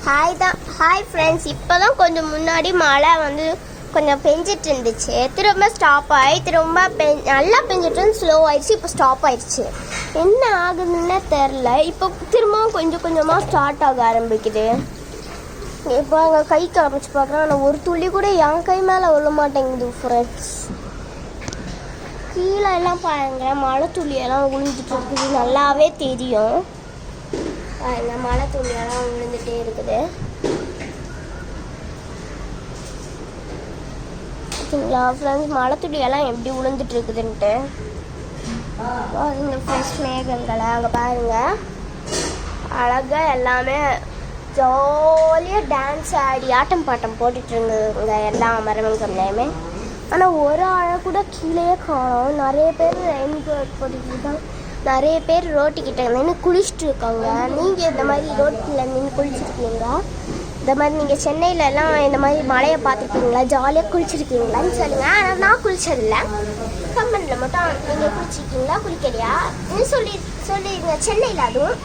Hi friends. இப்போ தான் கொஞ்சம் முன்னாடி மழை வந்து கொஞ்சம் பெஞ்சிட்டு இருந்துச்சு. திரும்ப ஸ்டாப் ஆகி திரும்ப நல்லா பெஞ்சிட்டு ஸ்லோ ஆயிடுச்சு. இப்போ ஸ்டாப் ஆயிடுச்சு. என்ன ஆகுதுன்னு தெரில. இப்போ திரும்பவும் கொஞ்சம் கொஞ்சமாக ஸ்டார்ட் ஆக ஆரம்பிக்குது. இப்போ அங்கே கை காமிச்சு பார்க்குறேன். ஆனால் ஒரு துளி கூட என் கை மேலே விழ மாட்டேங்குது ஃப்ரெண்ட்ஸ். கீழே எல்லாம் பாருங்க, மழை துளியெல்லாம் விழுந்துட்டு இருக்குது. நல்லாவே தெரியும். பாருங்க, மழை துளியெல்லாம் விழுந்துட்டே இருக்குது. ஓகேங்களா ஃப்ரெண்ட்ஸ், மழை துளியெல்லாம் எப்படி விழுந்துட்டு இருக்குதுன்ட்டு பாருங்க ஃப்ரெண்ட்ஸ். மேகங்களை அங்கே பாருங்க, அழகாக எல்லாமே ஜாலியாக டான்ஸ் ஆடி ஆட்டம் பாட்டம் போட்டுட்டு இருந்ததுங்க எல்லா மரமங்கள்லையுமே. ஆனால் ஒரு ஆளை கூட கீழே காணோம். நிறைய பேர் ரெயின் கோட் போட்டுக்கிட்டு நிறைய பேர் ரோட்டுக்கிட்ட நின்று குளிச்சுட்டு இருக்காங்க. நீங்கள் இந்த மாதிரி ரோட்டில் நின்று குளிச்சுருக்கீங்களா? இந்த மாதிரி நீங்கள் சென்னையிலலாம் இந்த மாதிரி மழையை பார்த்துருக்கீங்களா? ஜாலியாக குளிச்சுருக்கீங்களான்னு சொல்லுங்கள். ஆனால் நான் குளிச்சதில்லை. கம்பெனியில் மட்டும் நீங்கள் குளிச்சிருக்கீங்களா குளிக்கலையா சொல்லிடுங்க. சென்னையில் அதுவும்